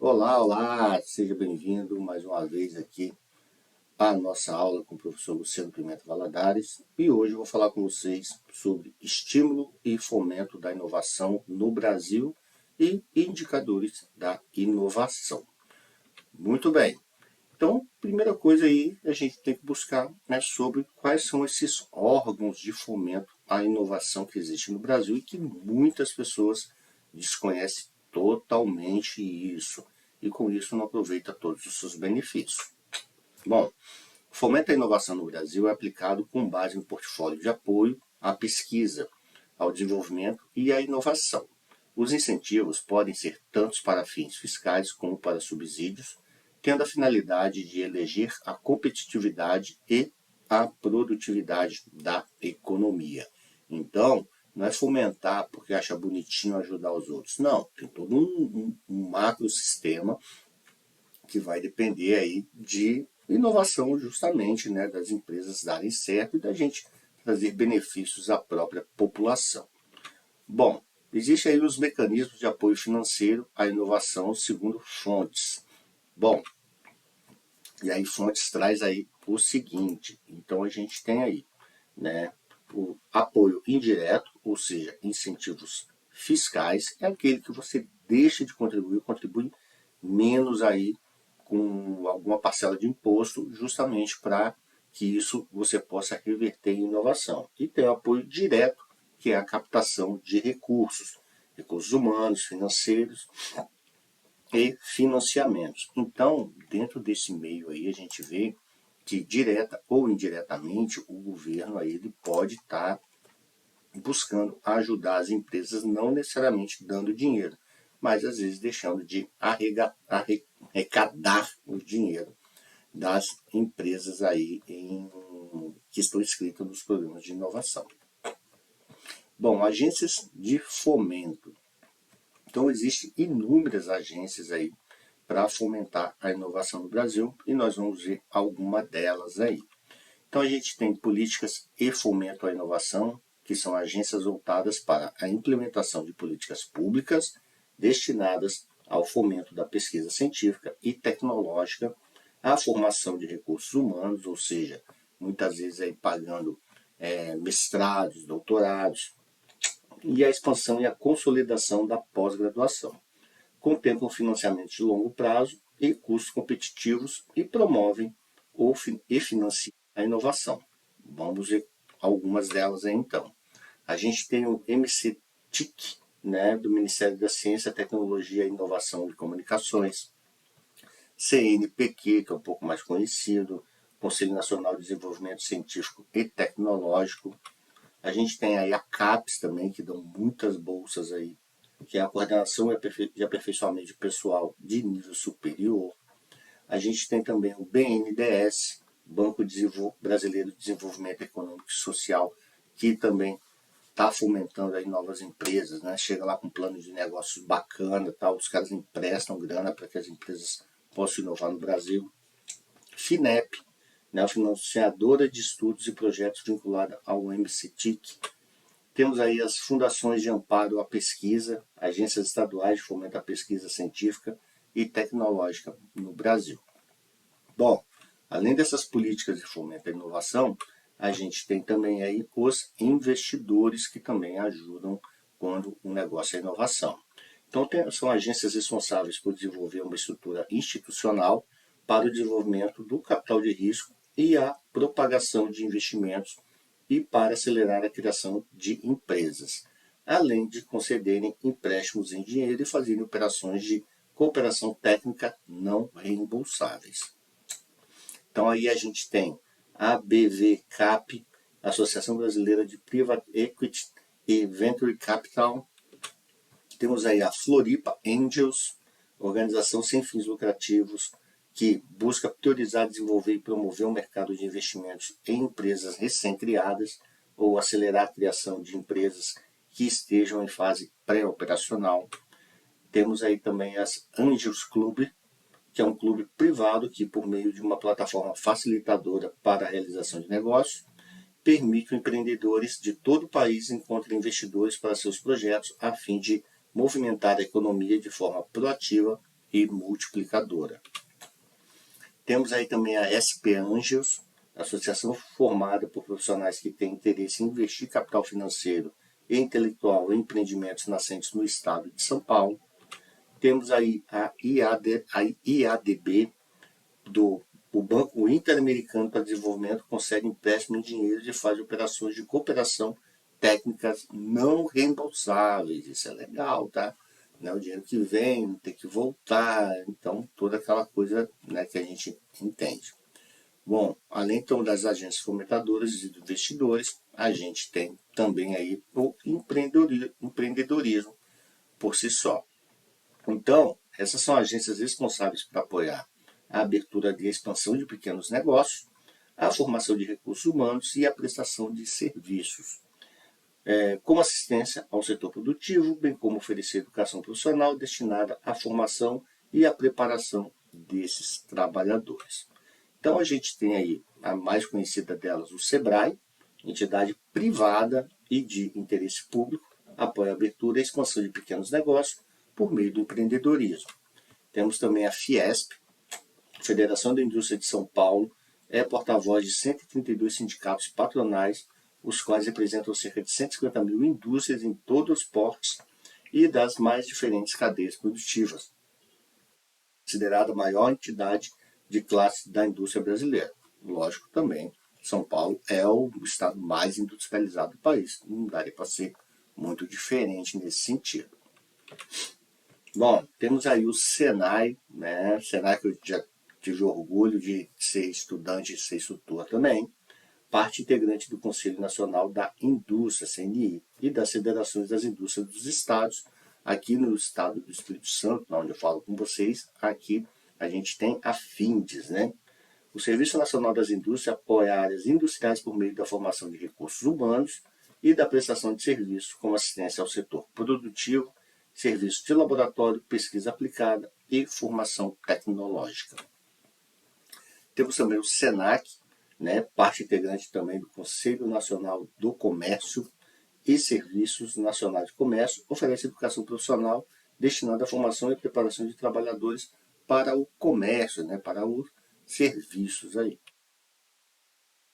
Olá, olá, seja bem-vindo mais uma vez aqui à nossa aula com o professor Luciano Pimenta Valadares. E hoje eu vou falar com vocês sobre estímulo e fomento da inovação no Brasil e indicadores da inovação. Muito bem, então, primeira coisa aí a gente tem que buscar, né, sobre quais são esses órgãos de fomento à inovação que existem no Brasil e que muitas pessoas desconhecem totalmente isso e com isso não aproveita todos os seus benefícios. Bom, o fomento à inovação no Brasil é aplicado com base no portfólio de apoio à pesquisa, ao desenvolvimento e à inovação. Os incentivos podem ser tanto para fins fiscais como para subsídios, tendo a finalidade de eleger a competitividade e a produtividade da economia. Então, não é fomentar porque acha bonitinho ajudar os outros. Não, tem todo um macro sistema que vai depender aí de inovação justamente, né, das empresas darem certo e da gente trazer benefícios à própria população. Bom, existem aí os mecanismos de apoio financeiro à inovação segundo fontes. Bom, e aí fontes traz aí o seguinte, então a gente tem aí, né, o apoio indireto, ou seja, incentivos fiscais, é aquele que você deixa de contribuir, contribui menos aí com alguma parcela de imposto, justamente para que isso você possa reverter em inovação. E tem o apoio direto, que é a captação de recursos, recursos humanos, financeiros e financiamentos. Então, dentro desse meio aí, a gente vê que direta ou indiretamente o governo aí ele pode estar buscando ajudar as empresas, não necessariamente dando dinheiro, mas às vezes deixando de arrecadar o dinheiro das empresas aí que estão inscritas nos programas de inovação. Bom, agências de fomento. Então, existem inúmeras agências aí para fomentar a inovação no Brasil e nós vamos ver alguma delas aí. Então, a gente tem políticas e fomento à inovação, que são agências voltadas para a implementação de políticas públicas destinadas ao fomento da pesquisa científica e tecnológica, à formação de recursos humanos, ou seja, muitas vezes aí pagando mestrados, doutorados, e a expansão e a consolidação da pós-graduação. Contemplam financiamento de longo prazo e custos competitivos e promovem e financiam a inovação. Vamos ver algumas delas aí então. A gente tem o MCTIC, né, do Ministério da Ciência, Tecnologia, Inovação e Comunicações, CNPq, que é um pouco mais conhecido, Conselho Nacional de Desenvolvimento Científico e Tecnológico. A gente tem aí a CAPES também, que dão muitas bolsas aí, que é a Coordenação de Aperfeiçoamento de Pessoal de Nível Superior. A gente tem também o BNDES, Banco Brasileiro de Desenvolvimento Econômico e Social, que também está fomentando aí novas empresas, né? Chega lá com um plano de negócios bacana, tal, os caras emprestam grana para que as empresas possam inovar no Brasil. FINEP, né, a financiadora de estudos e projetos vinculada ao MCTIC. Temos aí as fundações de amparo à pesquisa, agências estaduais de fomento à pesquisa científica e tecnológica no Brasil. Bom, além dessas políticas de fomento à inovação, a gente tem também aí os investidores que também ajudam quando o negócio é inovação. Então, são agências responsáveis por desenvolver uma estrutura institucional para o desenvolvimento do capital de risco e a propagação de investimentos e para acelerar a criação de empresas, além de concederem empréstimos em dinheiro e fazerem operações de cooperação técnica não reembolsáveis. Então aí a gente tem a ABVCAP, Associação Brasileira de Private Equity e Venture Capital. Temos aí a Floripa Angels, organização sem fins lucrativos, que busca priorizar, desenvolver e promover o mercado de investimentos em empresas recém-criadas ou acelerar a criação de empresas que estejam em fase pré-operacional. Temos aí também as Angels Club, que é um clube privado que, por meio de uma plataforma facilitadora para a realização de negócios, permite que empreendedores de todo o país encontrem investidores para seus projetos a fim de movimentar a economia de forma proativa e multiplicadora. Temos aí também a SP Angels, associação formada por profissionais que têm interesse em investir capital financeiro e intelectual em empreendimentos nascentes no estado de São Paulo. Temos aí a IADB, o Banco Interamericano para Desenvolvimento, concede empréstimo em dinheiro e faz operações de cooperação técnicas não reembolsáveis. Isso é legal, tá? Né, o dinheiro que vem, não tem que voltar, então toda aquela coisa, né, que a gente entende. Bom, além então das agências fomentadoras e investidores, a gente tem também aí o empreendedorismo por si só. Então, essas são agências responsáveis por apoiar a abertura e a expansão de pequenos negócios, a formação de recursos humanos e a prestação de serviços, como assistência ao setor produtivo, bem como oferecer educação profissional destinada à formação e à preparação desses trabalhadores. Então a gente tem aí a mais conhecida delas, o SEBRAE, entidade privada e de interesse público, apoia a abertura e a expansão de pequenos negócios por meio do empreendedorismo. Temos também a Fiesp, Federação da Indústria de São Paulo, é porta-voz de 132 sindicatos patronais, os quais representam cerca de 150 mil indústrias em todos os portos e das mais diferentes cadeias produtivas. Considerada a maior entidade de classe da indústria brasileira. Lógico, também, São Paulo é o estado mais industrializado do país. Não daria para ser muito diferente nesse sentido. Bom, temos aí o Senai, né? Senai que eu já tive orgulho de ser estudante e ser instrutor também, parte integrante do Conselho Nacional da Indústria, CNI, e das Federações das Indústrias dos Estados. Aqui no estado do Espírito Santo, onde eu falo com vocês, aqui a gente tem a FINDES, né? O Serviço Nacional das Indústrias apoia áreas industriais por meio da formação de recursos humanos e da prestação de serviços, como assistência ao setor produtivo, serviços de laboratório, pesquisa aplicada e formação tecnológica. Temos também o SENAC, né, parte integrante também do Conselho Nacional do Comércio e Serviços Nacionais de Comércio, oferece educação profissional destinada à formação e preparação de trabalhadores para o comércio, né, para os serviços aí.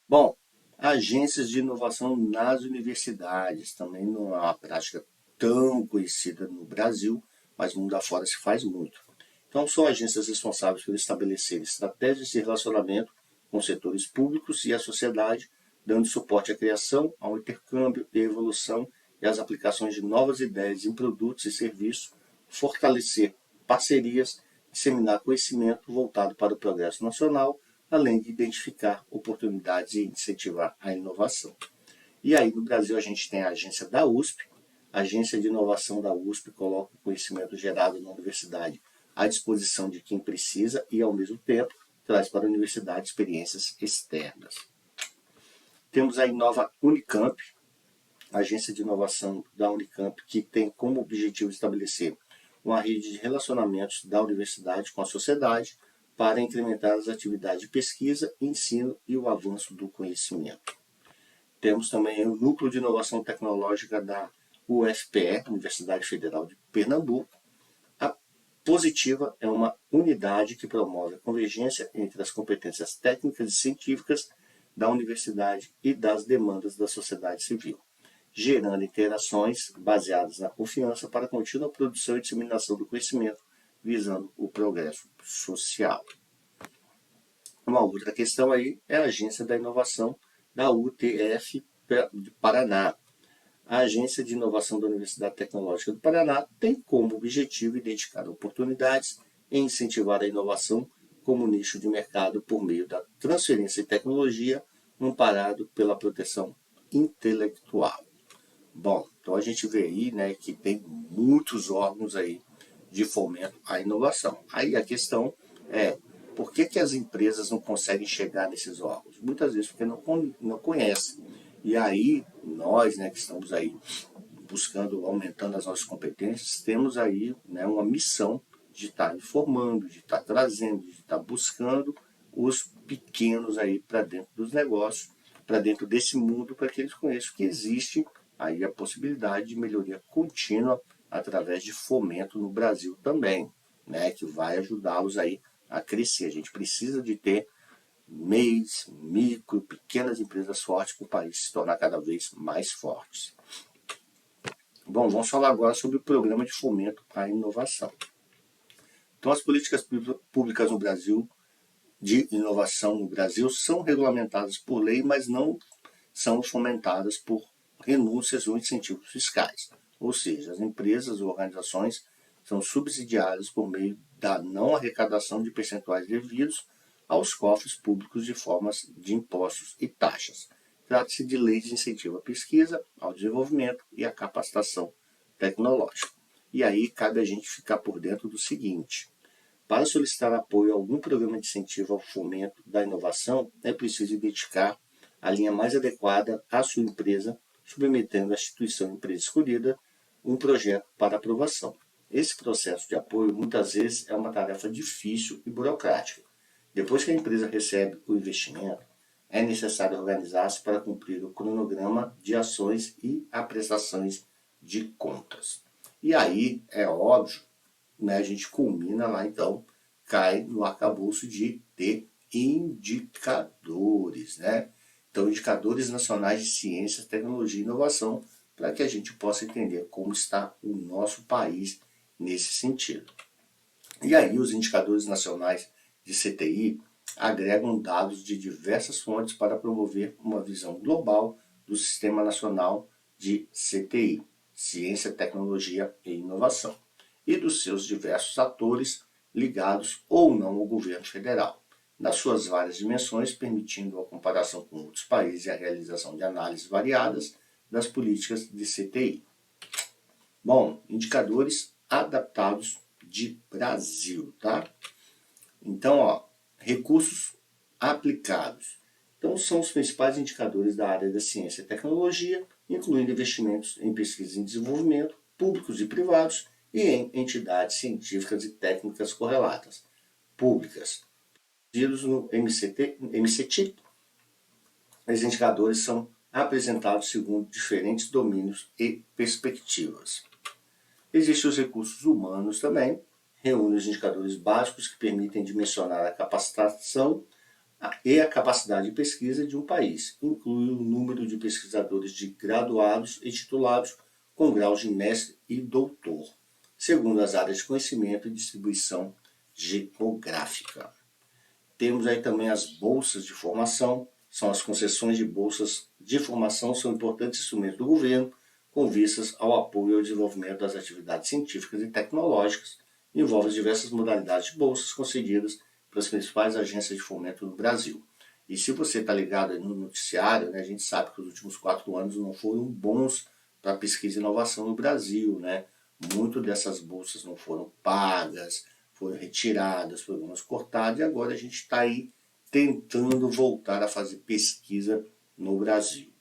Bom, agências de inovação nas universidades, também não é uma prática tão conhecida no Brasil, mas mundo afora se faz muito. Então, são agências responsáveis por estabelecer estratégias de relacionamento com setores públicos e a sociedade, dando suporte à criação, ao intercâmbio e evolução e às aplicações de novas ideias em produtos e serviços, fortalecer parcerias, disseminar conhecimento voltado para o progresso nacional, além de identificar oportunidades e incentivar a inovação. E aí no Brasil a gente tem a agência da USP, a agência de inovação da USP coloca o conhecimento gerado na universidade à disposição de quem precisa e, ao mesmo tempo, traz para a universidade experiências externas. Temos a Inova Unicamp, a agência de inovação da Unicamp, que tem como objetivo estabelecer uma rede de relacionamentos da universidade com a sociedade para incrementar as atividades de pesquisa, ensino e o avanço do conhecimento. Temos também o Núcleo de Inovação Tecnológica da UFPE, Universidade Federal de Pernambuco. A Positiva é uma unidade que promove a convergência entre as competências técnicas e científicas da universidade e das demandas da sociedade civil, gerando interações baseadas na confiança para a contínua produção e disseminação do conhecimento, visando o progresso social. Uma outra questão aí é a Agência da Inovação da UTF de Paraná. A Agência de Inovação da Universidade Tecnológica do Paraná tem como objetivo identificar oportunidades e incentivar a inovação como nicho de mercado por meio da transferência de tecnologia amparado pela proteção intelectual. Bom, então a gente vê aí, né, que tem muitos órgãos aí de fomento à inovação. Aí a questão é, por que as empresas não conseguem chegar nesses órgãos? Muitas vezes porque não conhecem. E aí, nós, né, que estamos aí buscando, aumentando as nossas competências, temos aí, né, uma missão de estar informando, de estar trazendo, de estar buscando os pequenos aí para dentro dos negócios, para dentro desse mundo, para que eles conheçam que existe aí a possibilidade de melhoria contínua através de fomento no Brasil também, né, que vai ajudá-los aí a crescer. A gente precisa de ter MEIs, micro, pequenas empresas fortes para o país se tornar cada vez mais forte. Bom, vamos falar agora sobre o programa de fomento à inovação. Então, as políticas públicas no Brasil, de inovação no Brasil, são regulamentadas por lei, mas não são fomentadas por renúncias ou incentivos fiscais. Ou seja, as empresas ou organizações são subsidiadas por meio da não arrecadação de percentuais devidos aos cofres públicos de formas de impostos e taxas. Trata-se de leis de incentivo à pesquisa, ao desenvolvimento e à capacitação tecnológica. E aí cabe a gente ficar por dentro do seguinte: para solicitar apoio a algum programa de incentivo ao fomento da inovação, é preciso identificar a linha mais adequada à sua empresa, submetendo à instituição empresa escolhida um projeto para aprovação. Esse processo de apoio muitas vezes é uma tarefa difícil e burocrática. Depois que a empresa recebe o investimento, é necessário organizar-se para cumprir o cronograma de ações e a prestações de contas. E aí, é óbvio, né, a gente culmina lá, então, cai no arcabouço de ter indicadores, né? Então, indicadores nacionais de ciência, tecnologia e inovação, para que a gente possa entender como está o nosso país nesse sentido. E aí, os indicadores nacionais de CTI agregam dados de diversas fontes para promover uma visão global do Sistema Nacional de CTI, Ciência, Tecnologia e Inovação, e dos seus diversos atores ligados ou não ao governo federal, nas suas várias dimensões, permitindo a comparação com outros países e a realização de análises variadas das políticas de CTI. Bom, indicadores adaptados de Brasil, tá? Então, recursos aplicados. Então, são os principais indicadores da área da ciência e tecnologia, incluindo investimentos em pesquisa e desenvolvimento, públicos e privados, e em entidades científicas e técnicas correlatas, públicas. No MCT, os indicadores são apresentados segundo diferentes domínios e perspectivas. Existem os recursos humanos também, reúne os indicadores básicos que permitem dimensionar a capacitação e a capacidade de pesquisa de um país. Inclui o número de pesquisadores de graduados e titulados com graus de mestre e doutor, segundo as áreas de conhecimento e distribuição geográfica. Temos aí também as bolsas de formação, são as concessões de bolsas de formação, são importantes instrumentos do governo com vistas ao apoio ao desenvolvimento das atividades científicas e tecnológicas, envolvem diversas modalidades de bolsas concedidas pelas principais agências de fomento no Brasil. E se você está ligado no noticiário, né, a gente sabe que os últimos 4 anos não foram bons para pesquisa e inovação no Brasil, né? Muitas dessas bolsas não foram pagas, foram retiradas, programas cortados, e agora a gente está aí tentando voltar a fazer pesquisa no Brasil.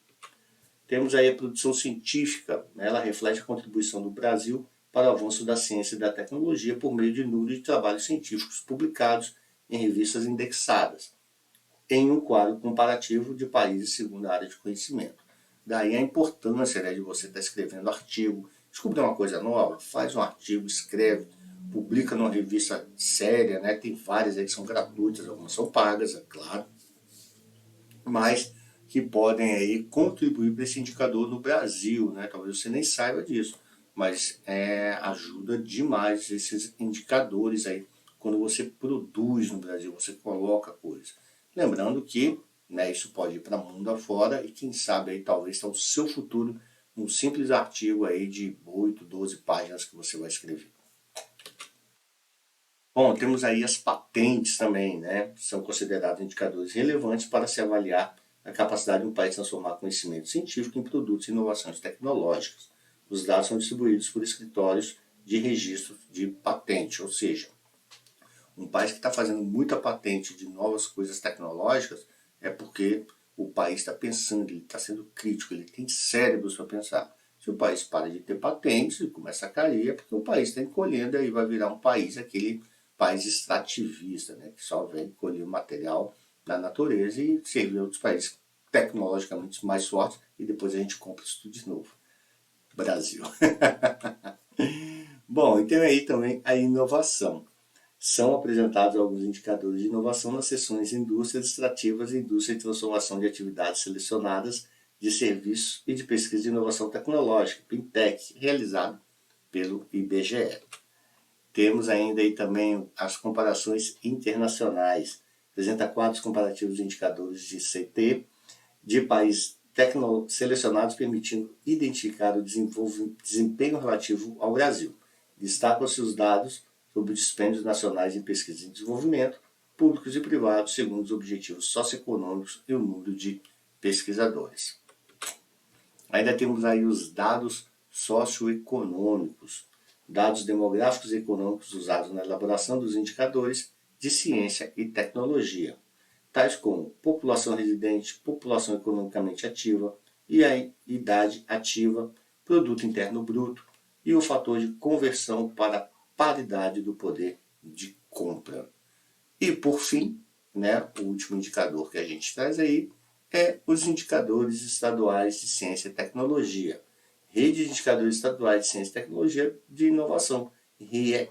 Temos aí a produção científica, né? Ela reflete a contribuição do Brasil para o avanço da ciência e da tecnologia por meio de número de trabalhos científicos publicados em revistas indexadas, em um quadro comparativo de países segundo a área de conhecimento. Daí a importância, né, de você estar escrevendo artigo, descobrir uma coisa nova, faz um artigo, escreve, publica numa revista séria, né? Tem várias aí que são gratuitas, algumas são pagas, é claro, mas que podem aí contribuir para esse indicador no Brasil, né? Talvez você nem saiba disso, mas ajuda demais esses indicadores aí quando você produz no Brasil, você coloca coisas. Lembrando que, né, isso pode ir para o mundo afora e quem sabe aí talvez está o seu futuro num simples artigo aí de 8, 12 páginas que você vai escrever. Bom, temos aí as patentes também, né? São considerados indicadores relevantes para se avaliar a capacidade de um país transformar conhecimento científico em produtos e inovações tecnológicas. Os dados são distribuídos por escritórios de registro de patente, ou seja, um país que está fazendo muita patente de novas coisas tecnológicas é porque o país está pensando, ele está sendo crítico, ele tem cérebros para pensar. Se o país para de ter patentes e começa a cair, é porque o país está encolhendo e aí vai virar um país, aquele país extrativista, né, que só vem colher o material da natureza e servir a outros países tecnologicamente mais fortes e depois a gente compra isso tudo de novo. Brasil. Bom, e tem aí também a inovação. São apresentados alguns indicadores de inovação nas seções Indústrias Extrativas e Indústria e Transformação de Atividades Selecionadas de Serviços e de Pesquisa de Inovação Tecnológica, PINTEC, realizado pelo IBGE. Temos ainda aí também as comparações internacionais. Apresenta quadros comparativos de indicadores de CT de países selecionados, permitindo identificar o desempenho relativo ao Brasil. Destacam-se os dados sobre os dispêndios nacionais em pesquisa e desenvolvimento, públicos e privados, segundo os objetivos socioeconômicos e o número de pesquisadores. Ainda temos aí os dados socioeconômicos, dados demográficos e econômicos usados na elaboração dos indicadores de ciência e tecnologia, tais como população residente, população economicamente ativa e a idade ativa, produto interno bruto e o fator de conversão para a paridade do poder de compra. E por fim, o último indicador que a gente traz aí é os indicadores estaduais de ciência e tecnologia. Rede de Indicadores Estaduais de Ciência e Tecnologia de Inovação, RIECT.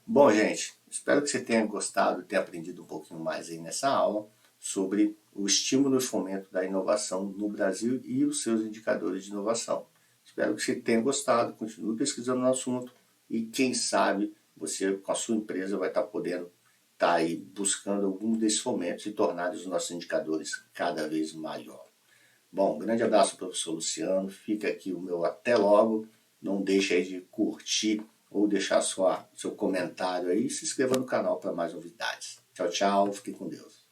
Bom, gente, espero que você tenha gostado, tenha aprendido um pouquinho mais aí nessa aula sobre o estímulo e fomento da inovação no Brasil e os seus indicadores de inovação. Espero que você tenha gostado, continue pesquisando no assunto e quem sabe você com a sua empresa vai estar podendo estar aí buscando algum desses fomentos e tornar os nossos indicadores cada vez maior. Bom, um grande abraço, professor Luciano. Fica aqui o meu até logo. Não deixe aí de curtir ou deixar seu comentário aí e se inscreva no canal para mais novidades. Tchau, tchau. Fique com Deus.